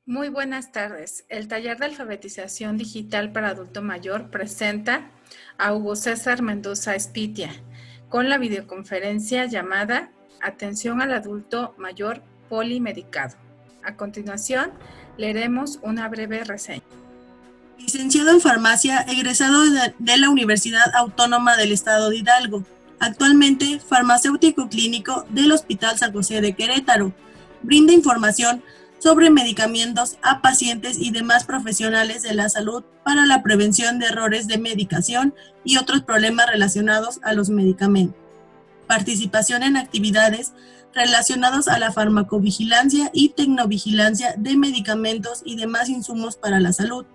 Muy buenas tardes. El taller de alfabetización digital para adulto mayor presenta a Hugo César Mendoza Espitia con la videoconferencia llamada Atención al adulto mayor polimedicado. A continuación, leeremos una breve reseña. Licenciado en farmacia, egresado de la Universidad Autónoma del Estado de Hidalgo. Actualmente, farmacéutico clínico del Hospital San José de Querétaro. Brinda información sobre medicamentos a pacientes y demás profesionales de la salud para la prevención de errores de medicación y otros problemas relacionados a los medicamentos. Participación en actividades relacionadas a la farmacovigilancia y tecnovigilancia de medicamentos y demás insumos para la salud.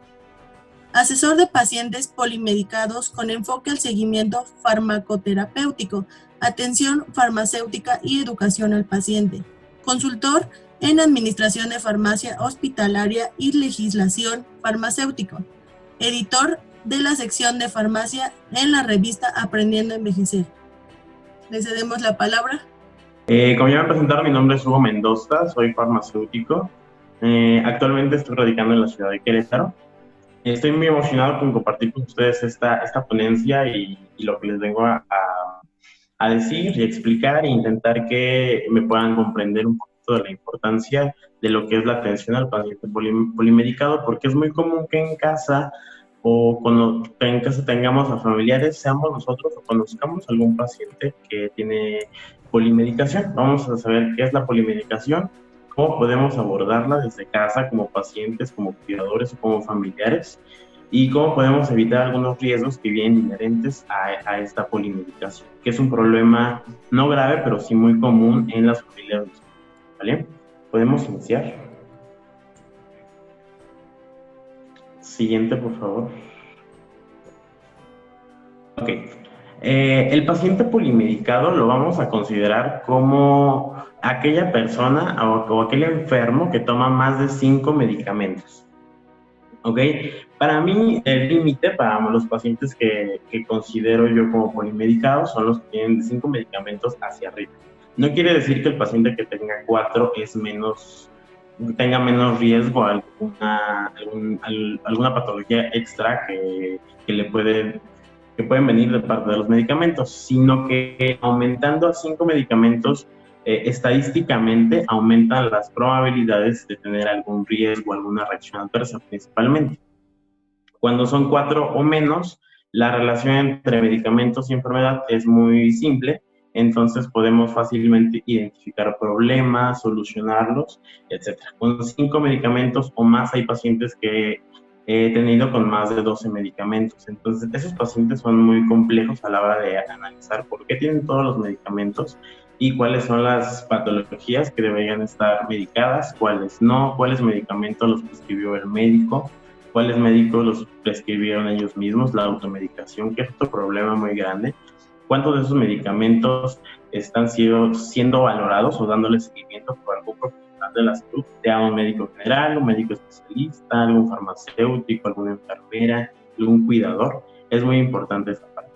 Asesor de pacientes polimedicados con enfoque al seguimiento farmacoterapéutico, atención farmacéutica y educación al paciente. Consultor en administración de farmacia hospitalaria y legislación farmacéutica. Editor de la sección de farmacia en la revista Aprendiendo a Envejecer. Le cedemos la palabra. Como ya me presentaron, mi nombre es Hugo Mendoza, soy farmacéutico. Actualmente estoy radicando en la ciudad de Querétaro. Estoy muy emocionado con compartir con ustedes esta ponencia y lo que les vengo a decir y explicar e intentar que me puedan comprender un poquito de la importancia de lo que es la atención al paciente polimedicado, porque es muy común que en casa o cuando en casa tengamos a familiares, seamos nosotros o conozcamos algún paciente que tiene polimedicación. Vamos a saber qué es la polimedicación, cómo podemos abordarla desde casa como pacientes, como cuidadores o como familiares, y cómo podemos evitar algunos riesgos que vienen inherentes a esta polimedicación, que es un problema no grave, pero sí muy común en las familias. ¿Vale? ¿Podemos iniciar? Siguiente, por favor. Ok. El paciente polimedicado lo vamos a considerar como aquella persona o aquel enfermo que toma más de 5 medicamentos. ¿Ok? Para mí, el límite para los pacientes que considero yo como polimedicados son los que tienen de 5 medicamentos hacia arriba. No quiere decir que el paciente que tenga 4 tenga menos riesgo a alguna patología extra que pueden venir de parte de los medicamentos, sino que aumentando a 5 medicamentos, estadísticamente aumentan las probabilidades de tener algún riesgo, alguna reacción adversa principalmente. Cuando son 4 o menos, la relación entre medicamentos y enfermedad es muy simple, entonces podemos fácilmente identificar problemas, solucionarlos, etc. Con 5 medicamentos o más hay pacientes que he tenido con más de 12 medicamentos. Entonces, esos pacientes son muy complejos a la hora de analizar por qué tienen todos los medicamentos y cuáles son las patologías que deberían estar medicadas, cuáles no, cuáles medicamentos los prescribió el médico, cuáles médicos los prescribieron ellos mismos, la automedicación, que es otro problema muy grande. ¿Cuántos de esos medicamentos están siendo valorados o dándole seguimiento por algún profesional de la salud, sea un médico general, un médico especialista, algún farmacéutico, alguna enfermera, algún cuidador? Es muy importante esa parte.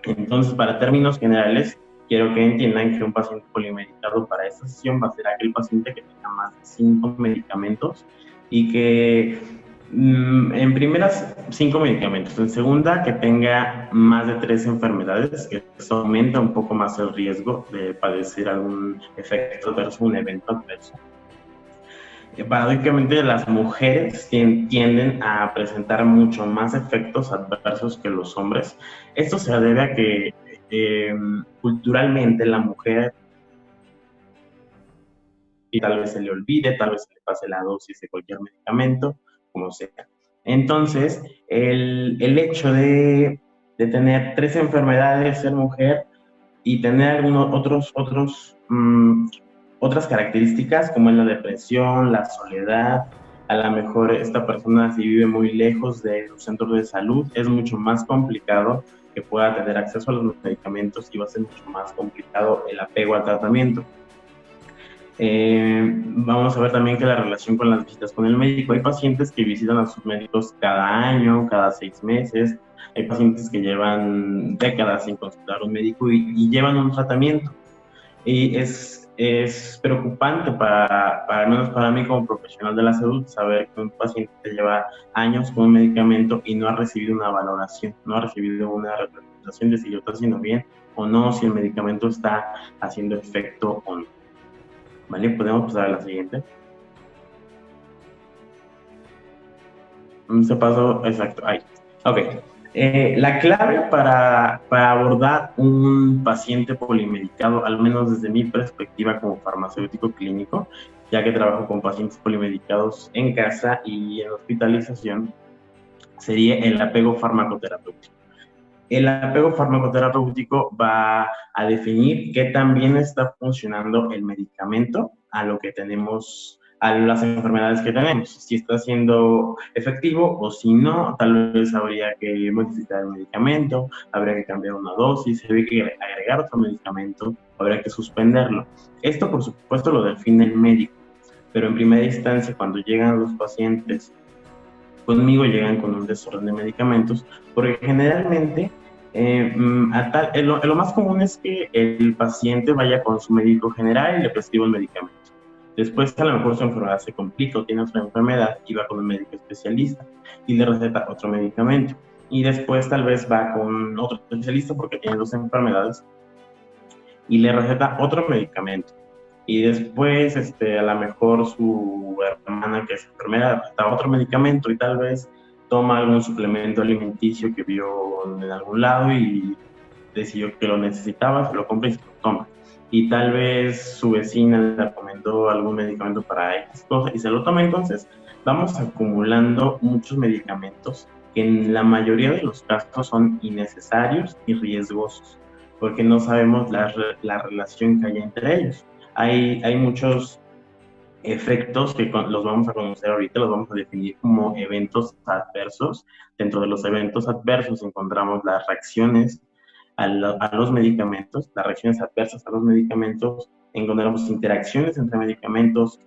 Entonces, para términos generales, quiero que entiendan que un paciente polimedicado para esta sesión va a ser aquel paciente que tenga más de 5 medicamentos y que en primeras 5 medicamentos, en segunda que tenga más de 3 enfermedades, que eso aumenta un poco más el riesgo de padecer algún efecto adverso, un evento adverso. Paradójicamente las mujeres tienden a presentar mucho más efectos adversos que los hombres. Esto se debe a que culturalmente la mujer y tal vez se le olvide, tal vez se le pase la dosis de cualquier medicamento, como sea. Entonces, el hecho de tener 3 enfermedades, ser mujer y tener algunos otras características como es la depresión, la soledad, a lo mejor esta persona si vive muy lejos de los centros de salud, es mucho más complicado que pueda tener acceso a los medicamentos y va a ser mucho más complicado el apego al tratamiento. Vamos a ver también que la relación con las visitas con el médico, hay pacientes que visitan a sus médicos cada año, cada 6 meses, hay pacientes que llevan décadas sin consultar a un médico y llevan un tratamiento. Y es es preocupante al menos para mí como profesional de la salud, saber que un paciente lleva años con un medicamento y no ha recibido una valoración, no ha recibido una representación de si lo está haciendo bien o no, si el medicamento está haciendo efecto o no. ¿Vale? Podemos pasar a la siguiente. Se pasó, exacto, ahí. Ok. La clave para abordar un paciente polimedicado, al menos desde mi perspectiva como farmacéutico clínico, ya que trabajo con pacientes polimedicados en casa y en hospitalización, sería el apego farmacoterapéutico. El apego farmacoterapéutico va a definir qué tan bien está funcionando el medicamento a lo que tenemos, a las enfermedades que tenemos, si está siendo efectivo o si no, tal vez habría que modificar el medicamento, habría que cambiar una dosis, habría que agregar otro medicamento, habría que suspenderlo. Esto, por supuesto, lo define el médico, pero en primera instancia, cuando llegan los pacientes conmigo, llegan con un desorden de medicamentos, porque generalmente lo más común es que el paciente vaya con su médico general y le prescriba un medicamento. Después, a lo mejor su enfermedad se complica o tiene otra enfermedad y va con un médico especialista y le receta otro medicamento. Y después, tal vez va con otro especialista porque tiene dos enfermedades y le receta otro medicamento. Y después, a lo mejor su hermana, que es enfermera, receta otro medicamento y tal vez toma algún suplemento alimenticio que vio en algún lado y decidió que lo necesitaba, se lo compra y se lo toma. Y tal vez su vecina le recomendó algún medicamento para X cosa y se lo toma. Entonces, vamos acumulando muchos medicamentos que en la mayoría de los casos son innecesarios y riesgosos, porque no sabemos la relación que hay entre ellos. Hay muchos efectos que los vamos a conocer ahorita, los vamos a definir como eventos adversos. Dentro de los eventos adversos encontramos las reacciones a los medicamentos, las reacciones adversas a los medicamentos, encontramos interacciones entre medicamentos,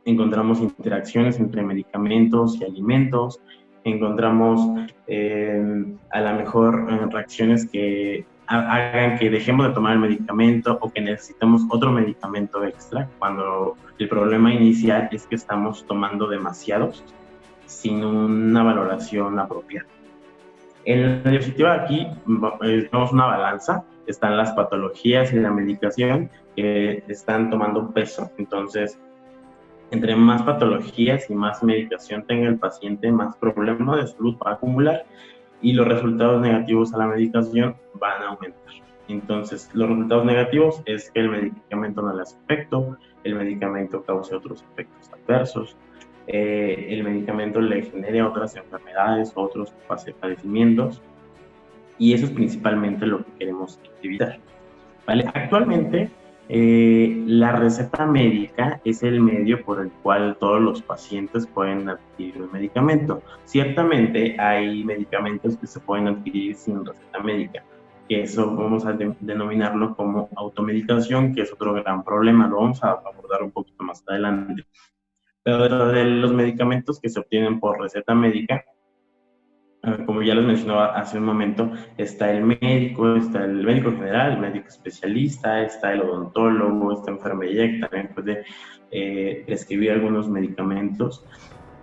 encontramos interacciones entre medicamentos y alimentos, encontramos a lo mejor reacciones que hagan que dejemos de tomar el medicamento o que necesitemos otro medicamento extra, cuando el problema inicial es que estamos tomando demasiados sin una valoración apropiada. En la diapositiva aquí vemos una balanza, están las patologías y la medicación que están tomando peso. Entonces, entre más patologías y más medicación tenga el paciente, más problemas de salud va a acumular y los resultados negativos a la medicación van a aumentar. Entonces, los resultados negativos es que el medicamento no le hace efecto, el medicamento causa otros efectos adversos, el medicamento le genere otras enfermedades, otros padecimientos, y eso es principalmente lo que queremos evitar. ¿Vale? Actualmente, la receta médica es el medio por el cual todos los pacientes pueden adquirir un medicamento. Ciertamente hay medicamentos que se pueden adquirir sin receta médica, que eso vamos a denominarlo como automedicación, que es otro gran problema, lo vamos a abordar un poquito más adelante. Pero de los medicamentos que se obtienen por receta médica, como ya les mencionaba hace un momento, está el médico general, el médico especialista, está el odontólogo, está enfermería que también puede prescribir algunos medicamentos.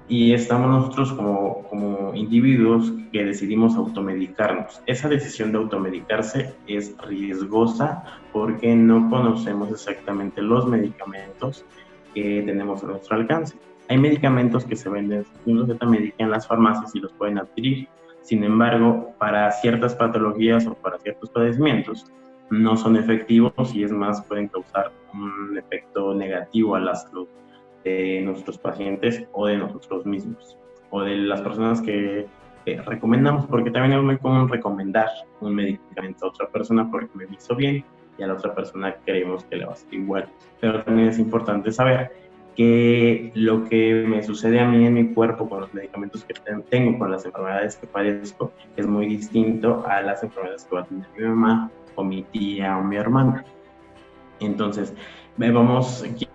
Y estamos nosotros como individuos que decidimos automedicarnos. Esa decisión de automedicarse es riesgosa porque no conocemos exactamente los medicamentos que tenemos a nuestro alcance. Hay medicamentos que se venden sin receta médica en las farmacias y los pueden adquirir. Sin embargo, para ciertas patologías o para ciertos padecimientos no son efectivos y es más, pueden causar un efecto negativo a la salud de nuestros pacientes o de nosotros mismos o de las personas que recomendamos, porque también es muy común recomendar un medicamento a otra persona porque me hizo bien y a la otra persona creemos que le va a hacer igual. Pero también es importante saber que lo que me sucede a mí en mi cuerpo con los medicamentos que tengo, con las enfermedades que padezco, es muy distinto a las enfermedades que va a tener mi mamá o mi tía o mi hermana. Entonces,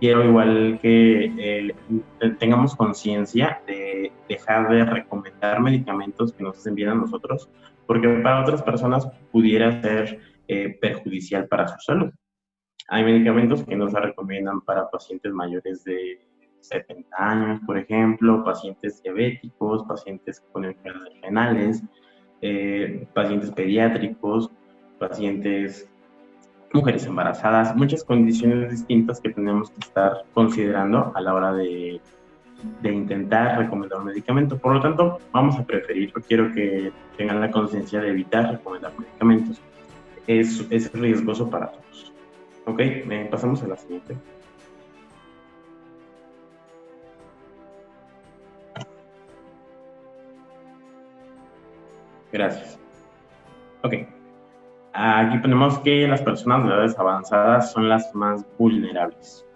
quiero igual que tengamos conciencia de dejar de recomendar medicamentos que nos hacen bien a nosotros, porque para otras personas pudiera ser perjudicial para su salud. Hay medicamentos que no se recomiendan para pacientes mayores de 70 años, por ejemplo, pacientes diabéticos, pacientes con enfermedades renales, pacientes pediátricos, pacientes, mujeres embarazadas, muchas condiciones distintas que tenemos que estar considerando a la hora de intentar recomendar un medicamento. Por lo tanto, vamos a preferir, quiero que tengan la conciencia de evitar recomendar medicamentos. Es riesgoso para todos. Ok, pasamos a la siguiente. Gracias. Ok. Aquí ponemos que las personas de edades avanzadas son las más vulnerables.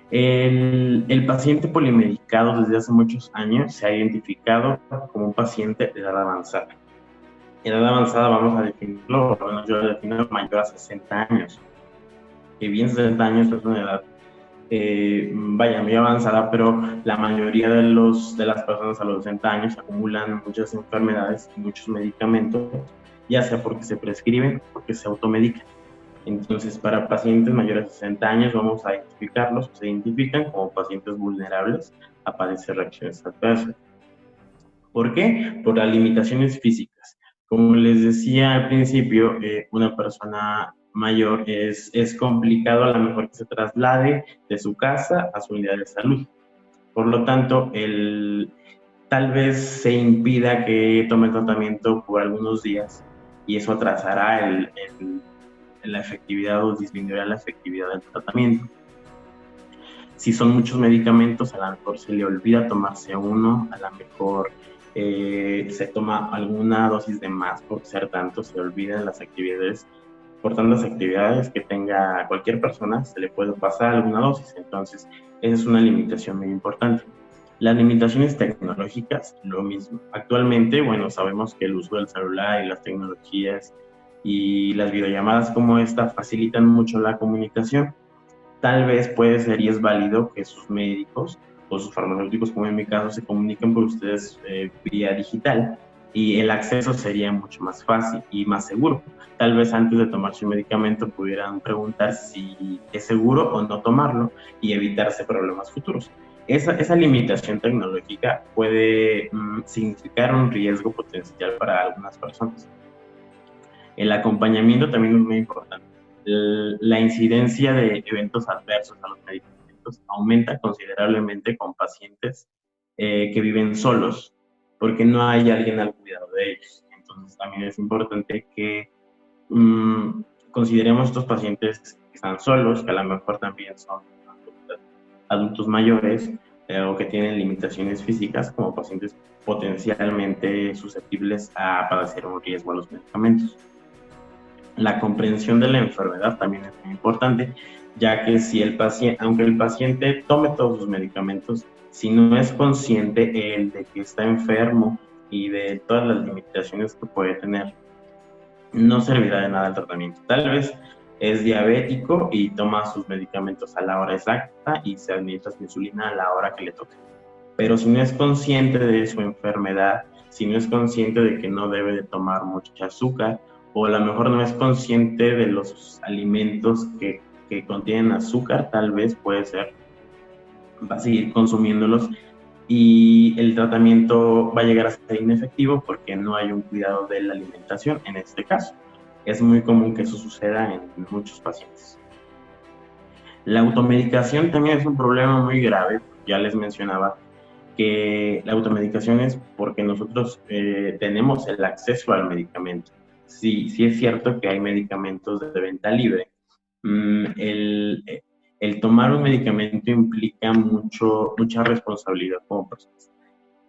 El paciente polimedicado desde hace muchos años se ha identificado como un paciente de edad avanzada. Edad avanzada vamos a definirlo, por lo menos yo lo defino mayor a 60 años. Que bien 60 años es una edad muy avanzada, pero la mayoría de las personas a los 60 años acumulan muchas enfermedades y muchos medicamentos, ya sea porque se prescriben o porque se automedican. Entonces, para pacientes mayores de 60 años vamos a identificarlos, se identifican como pacientes vulnerables a padecer reacciones adversas. ¿Por qué? Por las limitaciones físicas. Como les decía al principio, una persona mayor es complicado a lo mejor que se traslade de su casa a su unidad de salud. Por lo tanto, tal vez se impida que tome el tratamiento por algunos días y eso atrasará la efectividad o disminuirá la efectividad del tratamiento. Si son muchos medicamentos, a lo mejor se le olvida tomarse uno, a lo mejor se toma alguna dosis de más por ser tanto, se olvidan las actividades. Por tantas actividades que tenga cualquier persona, se le puede pasar alguna dosis. Entonces, esa es una limitación muy importante. Las limitaciones tecnológicas, lo mismo. Actualmente, bueno, sabemos que el uso del celular y las tecnologías y las videollamadas como esta facilitan mucho la comunicación. Tal vez puede ser y es válido que sus médicos o sus farmacéuticos, como en mi caso, se comuniquen por ustedes vía digital y el acceso sería mucho más fácil y más seguro. Tal vez antes de tomar su medicamento pudieran preguntar si es seguro o no tomarlo y evitarse problemas futuros. Esa limitación tecnológica puede significar un riesgo potencial para algunas personas. El acompañamiento también es muy importante. La incidencia de eventos adversos a los medicamentos aumenta considerablemente con pacientes que viven solos, porque no hay alguien al cuidado de ellos. Entonces también es importante que consideremos estos pacientes que están solos, que a lo mejor también son adultos mayores o que tienen limitaciones físicas como pacientes potencialmente susceptibles a padecer un riesgo a los medicamentos. La comprensión de la enfermedad también es muy importante, ya que si aunque el paciente tome todos sus medicamentos, si no es consciente de que está enfermo y de todas las limitaciones que puede tener, no servirá de nada el tratamiento. Tal vez es diabético y toma sus medicamentos a la hora exacta y se administra su insulina a la hora que le toque. Pero si no es consciente de su enfermedad, si no es consciente de que no debe de tomar mucha azúcar, o a lo mejor no es consciente de los alimentos que contienen azúcar, tal vez puede ser, va a seguir consumiéndolos y el tratamiento va a llegar a ser inefectivo porque no hay un cuidado de la alimentación en este caso. Es muy común que eso suceda en muchos pacientes. La automedicación también es un problema muy grave. Ya les mencionaba que la automedicación es porque nosotros tenemos el acceso al medicamento. Sí es cierto que hay medicamentos de venta libre. El tomar un medicamento implica mucha responsabilidad como personas.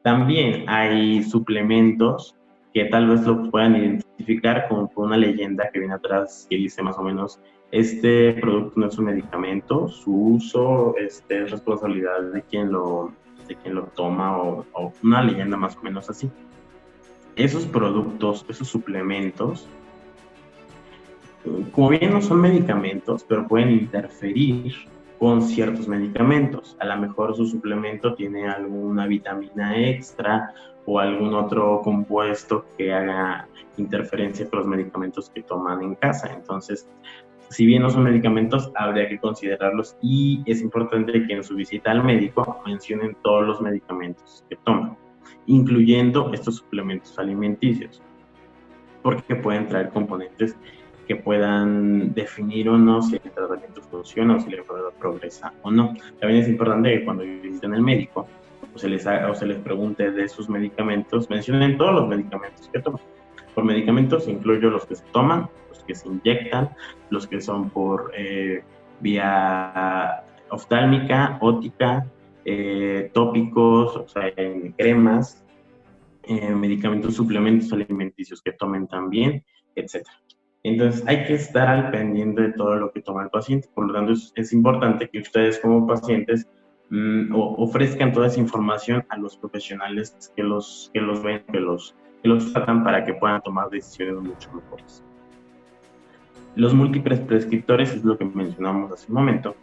También hay suplementos que tal vez lo puedan identificar como por una leyenda que viene atrás que dice más o menos: este producto no es un medicamento, su uso es responsabilidad de quien lo toma, o una leyenda más o menos así. Esos productos, esos suplementos, como bien no son medicamentos, pero pueden interferir con ciertos medicamentos. A lo mejor su suplemento tiene alguna vitamina extra o algún otro compuesto que haga interferencia con los medicamentos que toman en casa. Entonces, Si bien no son medicamentos, habría que considerarlos y es importante que en su visita al médico mencionen todos los medicamentos que toman, incluyendo estos suplementos alimenticios, porque pueden traer componentes que puedan definir o no si el tratamiento funciona o si la enfermedad progresa o no. También es importante que cuando visiten al médico o se les pregunte de sus medicamentos, mencionen todos los medicamentos que toman. Por medicamentos incluyo los que se toman, los que se inyectan, los que son por vía oftálmica, ótica, tópicos, o sea, en cremas, medicamentos, suplementos alimenticios que tomen también, etc. Entonces hay que estar al pendiente de todo lo que toma el paciente. Por lo tanto, es importante que ustedes como pacientes ofrezcan toda esa información a los profesionales que los ven, que los tratan, para que puedan tomar decisiones mucho mejores. Los múltiples prescriptores es lo que mencionamos hace un momento,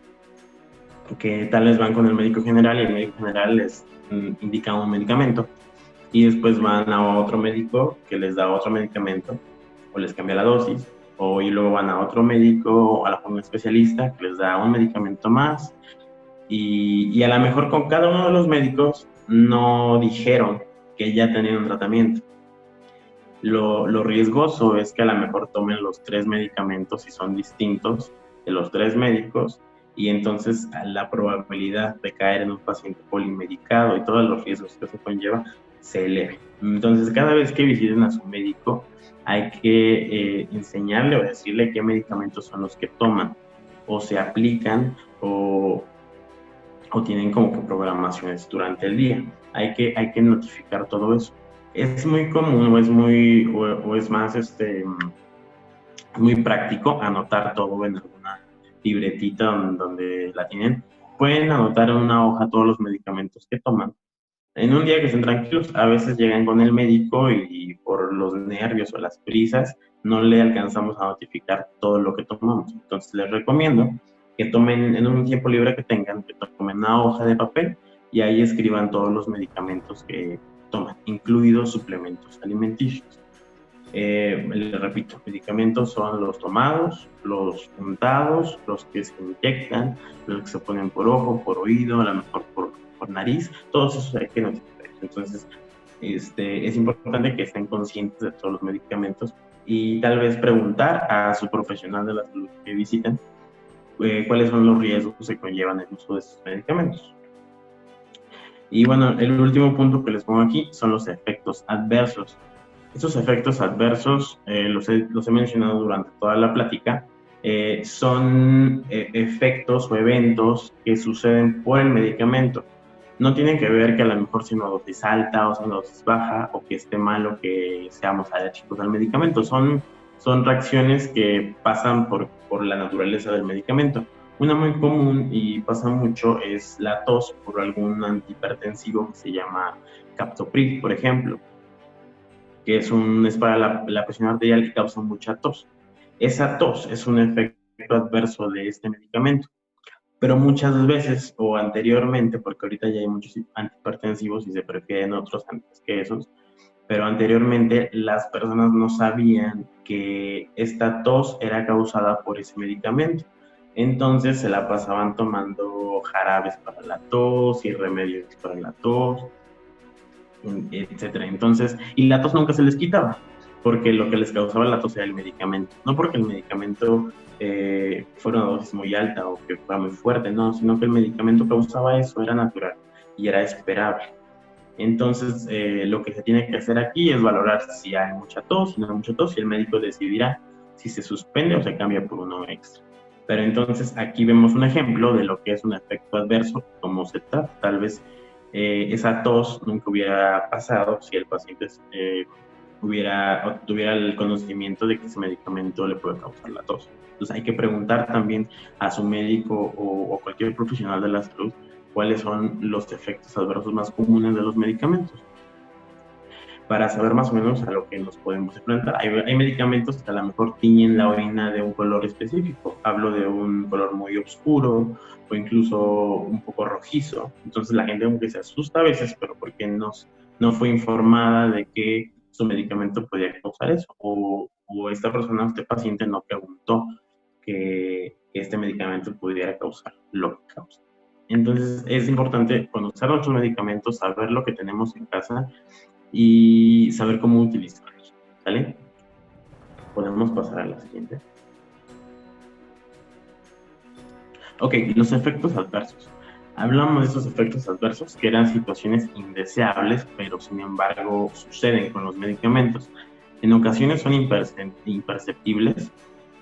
que tal vez van con el médico general y el médico general les indica un medicamento y después van a otro médico que les da otro medicamento o les cambia la dosis, y luego van a otro médico o a un especialista que les da un medicamento más y a lo mejor con cada uno de los médicos no dijeron que ya tenían un tratamiento. Lo riesgoso es que a lo mejor tomen los 3 medicamentos y son distintos de los 3 médicos, y entonces la probabilidad de caer en un paciente polimedicado y todos los riesgos que eso conlleva se eleve. Entonces, cada vez que visiten a su médico, hay que enseñarle o decirle qué medicamentos son los que toman, o se aplican, o tienen como que programaciones durante el día. Hay que notificar todo eso. Es muy común o es más muy práctico anotar todo en alguna libretita donde la tienen. Pueden anotar en una hoja todos los medicamentos que toman. En un día que estén tranquilos, a veces llegan con el médico y por los nervios o las prisas no le alcanzamos a notificar todo lo que tomamos. Entonces les recomiendo que tomen en un tiempo libre que tengan, que tomen una hoja de papel y ahí escriban todos los medicamentos que toman, incluidos suplementos alimenticios. Les repito, medicamentos son los tomados, los untados, los que se inyectan, los que se ponen por ojo, por oído, a lo mejor por nariz, todos esos hay que notificar. Entonces, es importante que estén conscientes de todos los medicamentos y tal vez preguntar a su profesional de la salud que visiten cuáles son los riesgos que conllevan el uso de estos medicamentos. Y bueno, el último punto que les pongo aquí son los efectos adversos. Estos efectos adversos, los he mencionado durante toda la plática, son efectos o eventos que suceden por el medicamento. No tienen que ver que a lo mejor sea una dosis alta o sea una dosis baja, o que esté mal o que seamos alérgicos al medicamento. Son reacciones que pasan por la naturaleza del medicamento. Una muy común y pasa mucho es la tos por algún antihipertensivo que se llama captopril, por ejemplo, que es para la presión arterial y causa mucha tos. Esa tos es un efecto adverso de este medicamento. Pero muchas veces o anteriormente, porque ahorita ya hay muchos antihipertensivos y se prefieren otros antes que esos, pero anteriormente las personas no sabían que esta tos era causada por ese medicamento. Entonces se la pasaban tomando jarabes para la tos y remedios para la tos, etcétera. Entonces, y la tos nunca se les quitaba, porque lo que les causaba la tos era el medicamento, no porque el medicamento fuera una dosis muy alta o que fuera muy fuerte, no, sino que el medicamento causaba eso, era natural y era esperable. Entonces, lo que se tiene que hacer aquí es valorar si hay mucha tos, si no hay mucha tos, y el médico decidirá si se suspende o se cambia por uno extra. Pero entonces aquí vemos un ejemplo de lo que es un efecto adverso, cómo se trata. Tal vez esa tos nunca hubiera pasado si el paciente tuviera el conocimiento de que ese medicamento le puede causar la tos. Entonces hay que preguntar también a su médico o cualquier profesional de la salud cuáles son los efectos adversos más comunes de los medicamentos, para saber más o menos a lo que nos podemos enfrentar. Hay medicamentos que a lo mejor tiñen la orina de un color específico. Hablo de un color muy oscuro o incluso un poco rojizo. Entonces la gente como que se asusta a veces, pero porque no fue informada de que su medicamento podía causar eso. O esta persona, este paciente, no preguntó que este medicamento pudiera causar lo que causa. Entonces es importante conocer nuestros medicamentos, saber lo que tenemos en casa y saber cómo utilizarlos, ¿vale? Podemos pasar a la siguiente. Ok, los efectos adversos. Hablamos de estos efectos adversos que eran situaciones indeseables, pero sin embargo suceden con los medicamentos. En ocasiones son imperceptibles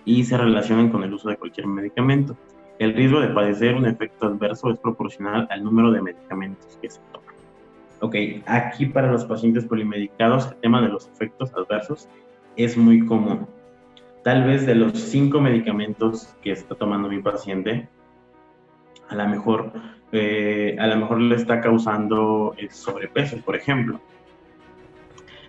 y se relacionan con el uso de cualquier medicamento. El riesgo de padecer un efecto adverso es proporcional al número de medicamentos que se toman. Ok, aquí para los pacientes polimedicados el tema de los efectos adversos es muy común. Tal vez de los 5 medicamentos que está tomando mi paciente, a lo mejor le está causando sobrepeso, por ejemplo.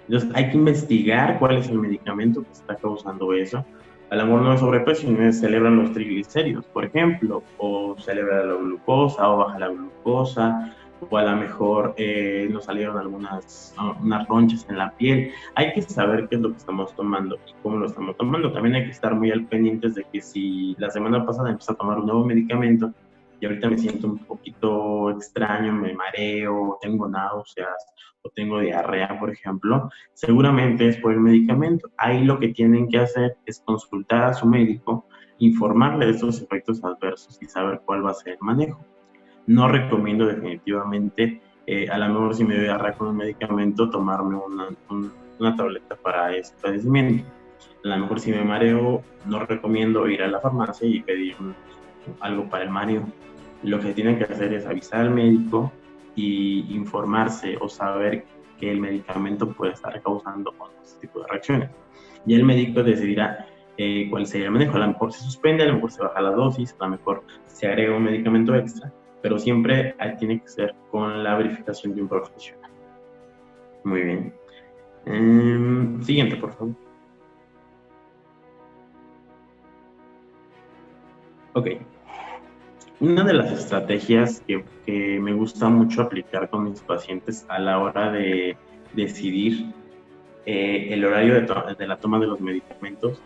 Entonces hay que investigar cuál es el medicamento que está causando eso. A lo mejor no es sobrepeso, sino se elevan los triglicéridos, por ejemplo, o se eleva la glucosa o baja la glucosa, o a lo mejor nos salieron unas ronchas en la piel. Hay que saber qué es lo que estamos tomando y cómo lo estamos tomando. También hay que estar muy al pendientes de que si la semana pasada empecé a tomar un nuevo medicamento y ahorita me siento un poquito extraño, me mareo, tengo náuseas o tengo diarrea, por ejemplo, seguramente es por el medicamento. Ahí lo que tienen que hacer es consultar a su médico, informarle de estos efectos adversos y saber cuál va a ser el manejo. No recomiendo definitivamente, a lo mejor si me doy diarrea con un medicamento, tomarme una tableta para ese padecimiento. A lo mejor si me mareo, no recomiendo ir a la farmacia y pedir algo para el mareo. Lo que tienen que hacer es avisar al médico y informarse o saber que el medicamento puede estar causando este tipo de reacciones. Y el médico decidirá cuál sería el manejo. A lo mejor se suspende, a lo mejor se baja la dosis, a lo mejor se agrega un medicamento extra, pero siempre tiene que ser con la verificación de un profesional. Muy bien. Siguiente, por favor. Ok. Una de las estrategias que me gusta mucho aplicar con mis pacientes a la hora de decidir el horario de la toma de los medicamentos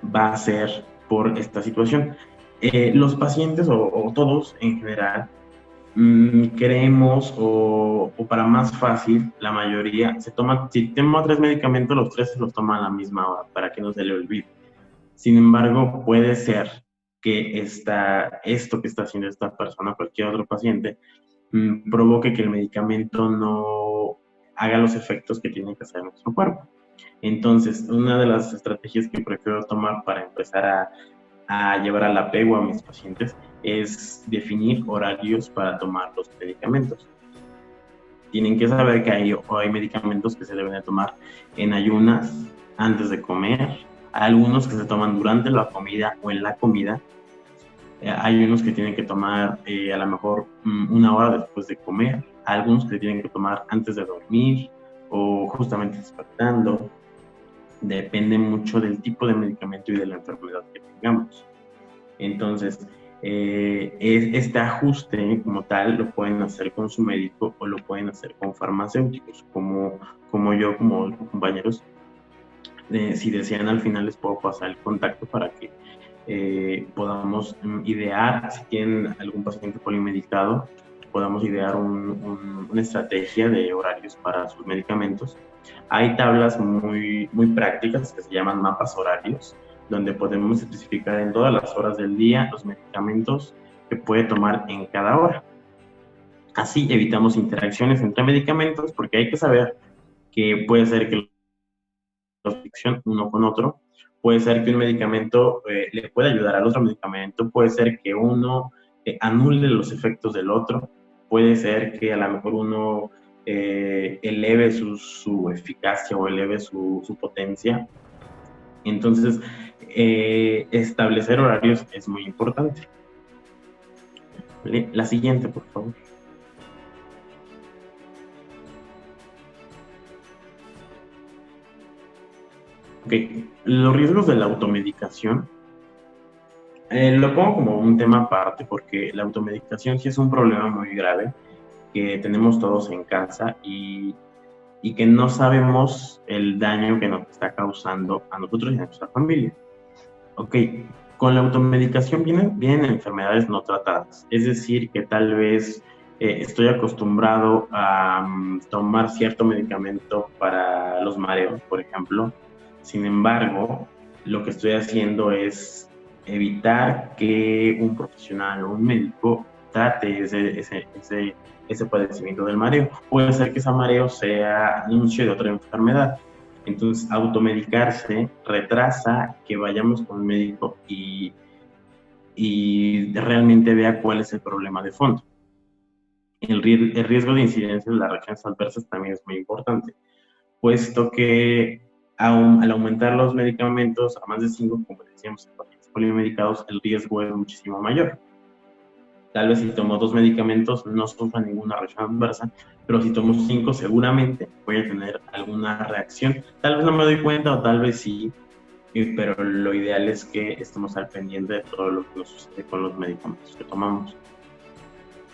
va a ser por esta situación. Los pacientes o todos en general creemos o para más fácil, la mayoría si toma 3 medicamentos, los 3 se los toman a la misma hora para que no se le olvide. Sin embargo, puede ser que esto que está haciendo esta persona, cualquier otro paciente, provoque que el medicamento no haga los efectos que tiene que hacer en nuestro cuerpo. Entonces, una de las estrategias que prefiero tomar para empezar a llevar al apego a mis pacientes es definir horarios para tomar los medicamentos. Tienen que saber que hay medicamentos que se deben de tomar en ayunas, antes de comer, algunos que se toman durante la comida o en la comida. Hay unos que tienen que tomar a lo mejor 1 hora después de comer, algunos que tienen que tomar antes de dormir o justamente despertando. Depende mucho del tipo de medicamento y de la enfermedad que tengamos. Entonces, este ajuste como tal lo pueden hacer con su médico o lo pueden hacer con farmacéuticos, como yo, como otros compañeros. Si desean, al final les puedo pasar el contacto para que podamos idear, si tienen algún paciente polimedicado, podamos idear una estrategia de horarios para sus medicamentos. Hay tablas muy, muy prácticas que se llaman mapas horarios, donde podemos especificar en todas las horas del día los medicamentos que puede tomar en cada hora. Así evitamos interacciones entre medicamentos, porque hay que saber que puede ser que la fricción uno con otro, puede ser que un medicamento le pueda ayudar al otro medicamento, puede ser que uno anule los efectos del otro, puede ser que a lo mejor uno eleve su eficacia o eleve su potencia. Entonces, establecer horarios es muy importante. ¿Vale? La siguiente, por favor. Ok, los riesgos de la automedicación. Lo pongo como un tema aparte porque la automedicación sí es un problema muy grave que tenemos todos en casa y que no sabemos el daño que nos está causando a nosotros y a nuestra familia. Ok, con la automedicación vienen enfermedades no tratadas, es decir, que tal vez estoy acostumbrado a tomar cierto medicamento para los mareos, por ejemplo. Sin embargo, lo que estoy haciendo es evitar que un profesional o un médico trate ese padecimiento del mareo. Puede ser que ese mareo sea anuncio de otra enfermedad. Entonces, automedicarse retrasa que vayamos con el médico y realmente vea cuál es el problema de fondo. El riesgo de incidencia de las reacciones adversas también es muy importante, puesto que al aumentar los medicamentos a más de 5, como decíamos, en pacientes polimedicados, el riesgo es muchísimo mayor. Tal vez si tomo 2 medicamentos no sufra ninguna reacción adversa, pero si tomo 5 seguramente voy a tener alguna reacción. Tal vez no me doy cuenta o tal vez sí, pero lo ideal es que estemos al pendiente de todo lo que nos sucede con los medicamentos que tomamos.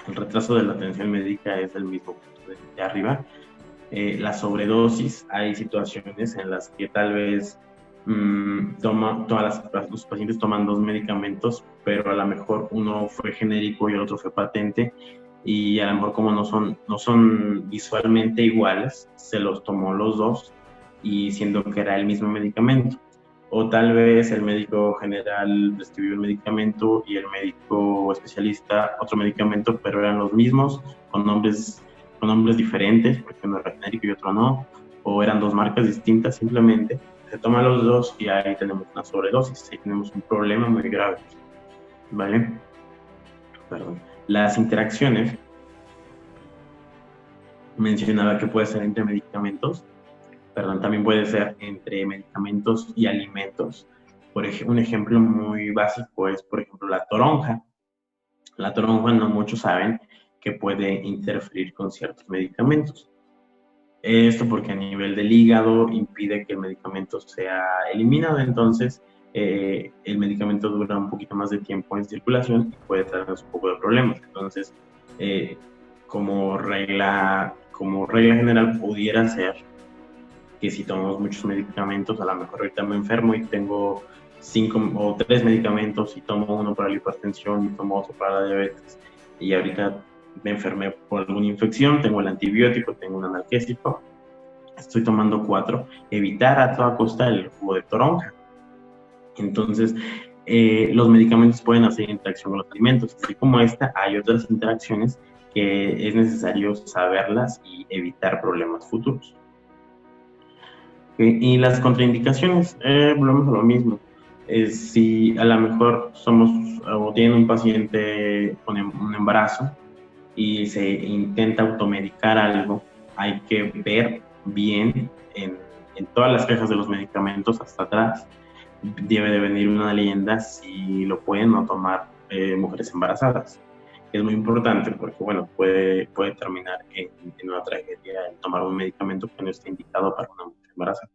El retraso de la atención médica es el mismo punto de arriba. La sobredosis, hay situaciones en las que tal vez los pacientes toman 2 medicamentos, pero a lo mejor uno fue genérico y el otro fue patente, y a lo mejor como no son visualmente iguales, se los tomó los 2 y siendo que era el mismo medicamento. O tal vez el médico general prescribió un medicamento y el médico especialista otro medicamento, pero eran los mismos, con nombres diferentes, porque uno era genérico y otro no, o eran 2 marcas distintas, simplemente se toman los 2 y ahí tenemos una sobredosis, ahí tenemos un problema muy grave, ¿vale? Perdón. Las interacciones, mencionaba que puede ser entre medicamentos, también puede ser entre medicamentos y alimentos. Un ejemplo muy básico es, por ejemplo, la toronja. La toronja no muchos saben que puede interferir con ciertos medicamentos. Esto porque a nivel del hígado impide que el medicamento sea eliminado, entonces el medicamento dura un poquito más de tiempo en circulación y puede traernos un poco de problemas. Entonces, como regla general pudiera ser que si tomamos muchos medicamentos, a lo mejor ahorita me enfermo y tengo 5 o 3 medicamentos y tomo uno para la hipertensión y tomo otro para la diabetes, y ahorita me enfermé por alguna infección, tengo el antibiótico, tengo un analgésico, estoy tomando 4, evitar a toda costa el jugo de toronja. Entonces, los medicamentos pueden hacer interacción con los alimentos, así como esta, hay otras interacciones que es necesario saberlas y evitar problemas futuros. Y las contraindicaciones, volvemos a lo mismo. Si a lo mejor somos o tienen un paciente con un embarazo y se intenta automedicar algo, hay que ver bien en todas las cajas de los medicamentos hasta atrás. Debe de venir una leyenda si lo pueden o tomar mujeres embarazadas. Es muy importante porque, bueno, puede terminar en una tragedia el tomar un medicamento que no está indicado para una mujer embarazada.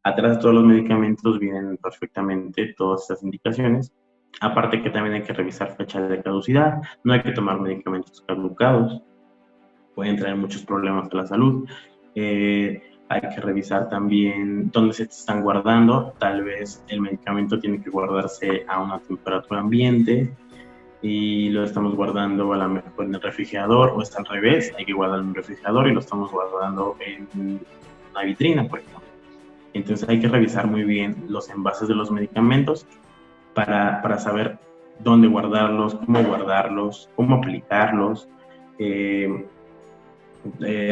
Atrás de todos los medicamentos vienen perfectamente todas estas indicaciones. Aparte que también hay que revisar fechas de caducidad, no hay que tomar medicamentos caducados, pueden traer muchos problemas a la salud. Hay que revisar también dónde se están guardando, tal vez el medicamento tiene que guardarse a una temperatura ambiente y lo estamos guardando a lo mejor en el refrigerador, o está al revés, hay que guardarlo en un refrigerador y lo estamos guardando en una vitrina, por ejemplo. Entonces hay que revisar muy bien los envases de los medicamentos para saber dónde guardarlos, cómo aplicarlos,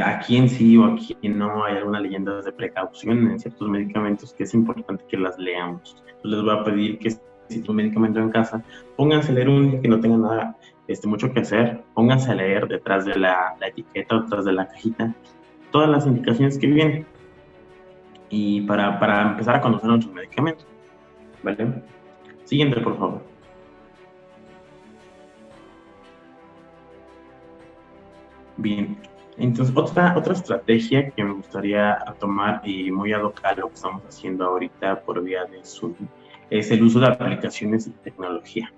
a quién sí o a quién no. Hay algunas leyendas de precaución en ciertos medicamentos que es importante que las leamos. Entonces les voy a pedir que si tienen un medicamento en casa, pónganse a leer un día que no tengan nada mucho que hacer, pónganse a leer detrás de la etiqueta o detrás de la cajita todas las indicaciones que vienen, y para empezar a conocer nuestros medicamentos, ¿vale? Siguiente, por favor. Bien, entonces otra estrategia que me gustaría tomar y muy ad hoc a lo que estamos haciendo ahorita por vía de Zoom es el uso de aplicaciones y tecnología.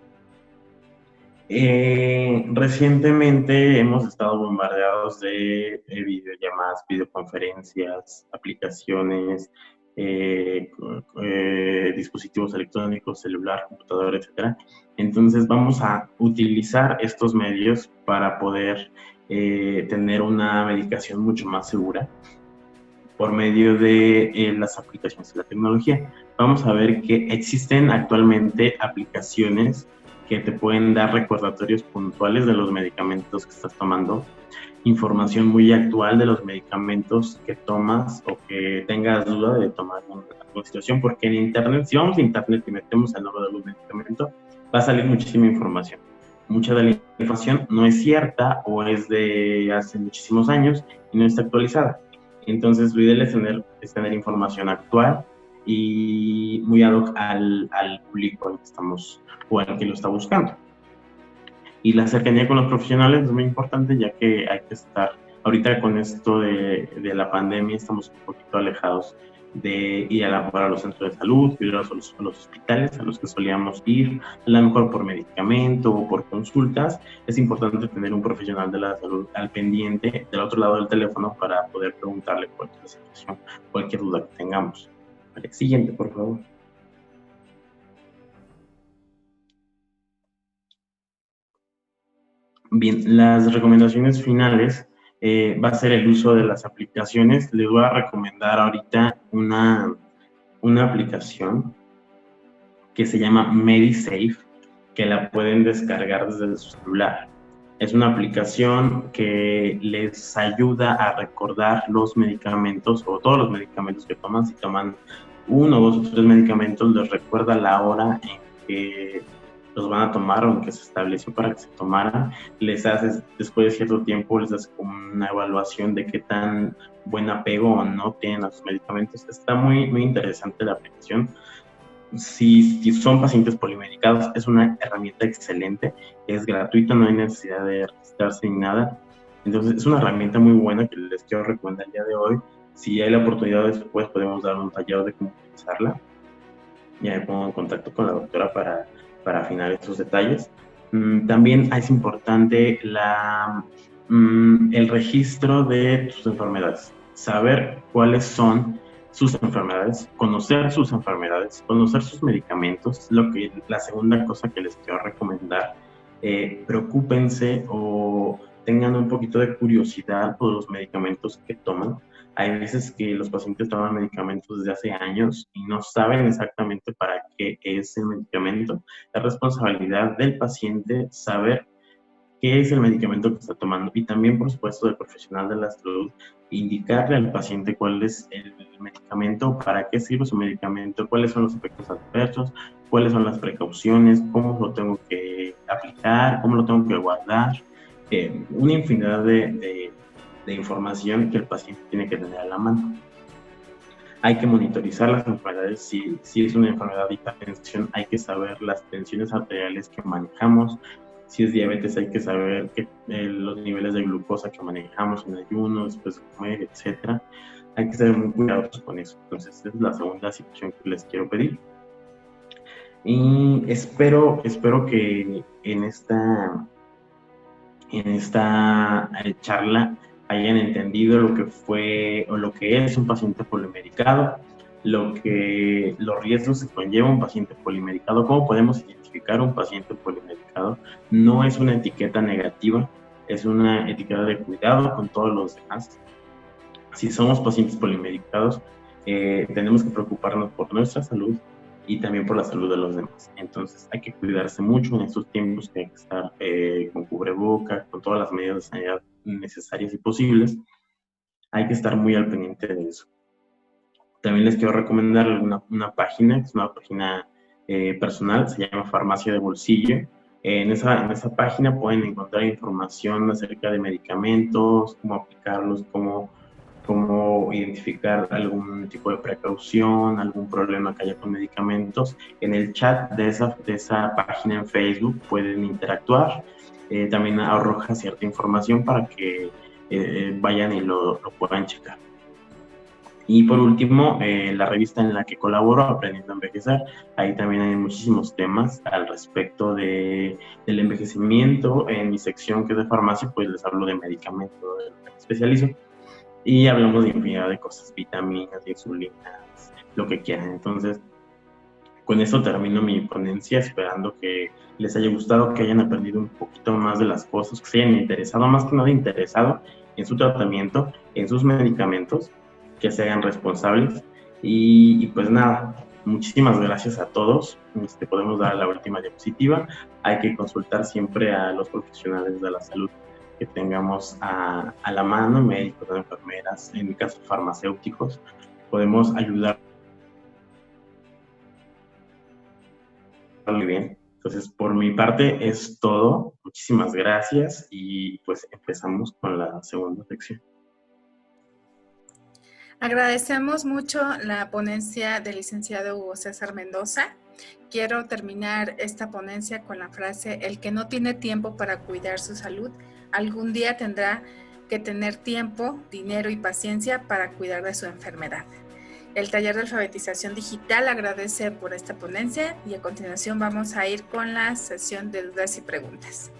Recientemente hemos estado bombardeados de videollamadas, videoconferencias, aplicaciones, dispositivos electrónicos, celular, computador, etcétera. Entonces vamos a utilizar estos medios para poder tener una medicación mucho más segura por medio de las aplicaciones de la tecnología. Vamos a ver que existen actualmente aplicaciones que te pueden dar recordatorios puntuales de los medicamentos que estás tomando, información muy actual de los medicamentos que tomas o que tengas duda de tomar en alguna situación, porque en internet, si vamos a internet y metemos el nombre de los medicamentos, va a salir muchísima información. Mucha de la información no es cierta o es de hace muchísimos años y no está actualizada. Entonces, lo ideal es tener información actual y muy ad hoc al público al que estamos o al que lo está buscando. Y la cercanía con los profesionales es muy importante, ya que hay que estar, ahorita con esto de la pandemia, estamos un poquito alejados de ir a los centros de salud, ir a los hospitales a los que solíamos ir, a lo mejor por medicamento o por consultas. Es importante tener un profesional de la salud al pendiente del otro lado del teléfono para poder preguntarle cualquier situación, cualquier duda que tengamos. Vale, siguiente, por favor. Bien, las recomendaciones finales va a ser el uso de las aplicaciones. Les voy a recomendar ahorita una aplicación que se llama MediSafe, que la pueden descargar desde su celular. Es una aplicación que les ayuda a recordar los medicamentos o todos los medicamentos que toman. Si toman 1, 2 o 3 medicamentos, les recuerda la hora en que los van a tomar o en que se estableció para que se tomaran. Les hace, después de cierto tiempo, les hace como una evaluación de qué tan buen apego o no tienen a sus medicamentos. Está muy, muy interesante la aplicación. Si son pacientes polimedicados, es una herramienta excelente, es gratuita, no hay necesidad de registrarse ni nada. Entonces, es una herramienta muy buena que les quiero recomendar el día de hoy. Si hay la oportunidad después, podemos dar un taller de cómo utilizarla. Ya me pongo en contacto con la doctora para afinar estos detalles. También es importante el registro de sus enfermedades, saber cuáles son sus enfermedades, conocer sus enfermedades, conocer sus medicamentos. La segunda cosa que les quiero recomendar, preocúpense o tengan un poquito de curiosidad por los medicamentos que toman. Hay veces que los pacientes toman medicamentos desde hace años y no saben exactamente para qué es el medicamento. Es responsabilidad del paciente saber qué es el medicamento que está tomando y también, por supuesto, del profesional de la salud, indicarle al paciente cuál es el medicamento, para qué sirve su medicamento, cuáles son los efectos adversos, cuáles son las precauciones, cómo lo tengo que aplicar, cómo lo tengo que guardar. Una infinidad de información que el paciente tiene que tener a la mano. Hay que monitorizar las enfermedades. Si es una enfermedad de hipertensión, hay que saber las tensiones arteriales que manejamos. Si es diabetes, hay que saber los niveles de glucosa que manejamos en ayuno, después de comer, etc. Hay que ser muy cuidadosos con eso. Entonces, esa es la segunda situación que les quiero pedir. Y espero que en esta charla hayan entendido lo que fue o lo que es un paciente polimedicado, los riesgos que conlleva un paciente polimedicado, cómo podemos identificar un paciente polimedicado. No es una etiqueta negativa, es una etiqueta de cuidado con todos los demás. Si somos pacientes polimedicados, tenemos que preocuparnos por nuestra salud y también por la salud de los demás. Entonces hay que cuidarse mucho en estos tiempos, que hay que estar con cubrebocas, con todas las medidas de sanidad necesarias y posibles. Hay que estar muy al pendiente de eso. También les quiero recomendar una página, que es una página personal, se llama Farmacia de Bolsillo. En esa página pueden encontrar información acerca de medicamentos, cómo aplicarlos, cómo identificar algún tipo de precaución, algún problema que haya con medicamentos. En el chat de esa página en Facebook pueden interactuar. También arroja cierta información para que vayan y lo puedan checar. Y por último, la revista en la que colaboro, Aprendiendo a Envejecer, ahí también hay muchísimos temas al respecto del envejecimiento. En mi sección, que es de farmacia, pues les hablo de medicamentos, de lo que me especializo. Y hablamos de infinidad de cosas, vitaminas, insulinas, lo que quieran. Entonces, con eso termino mi ponencia, esperando que les haya gustado, que hayan aprendido un poquito más de las cosas, que se hayan interesado, más que nada interesado en su tratamiento, en sus medicamentos, que se hagan responsables. Y pues nada, muchísimas gracias a todos. Podemos dar la última diapositiva. Hay que consultar siempre a los profesionales de la salud que tengamos a la mano, médicos, enfermeras, en mi caso farmacéuticos. Podemos ayudar muy bien. Entonces, por mi parte es todo. Muchísimas gracias y pues empezamos con la segunda sección. Agradecemos mucho la ponencia del licenciado Hugo César Mendoza. Quiero terminar esta ponencia con la frase: el que no tiene tiempo para cuidar su salud, algún día tendrá que tener tiempo, dinero y paciencia para cuidar de su enfermedad. El taller de alfabetización digital agradece por esta ponencia y a continuación vamos a ir con la sesión de dudas y preguntas.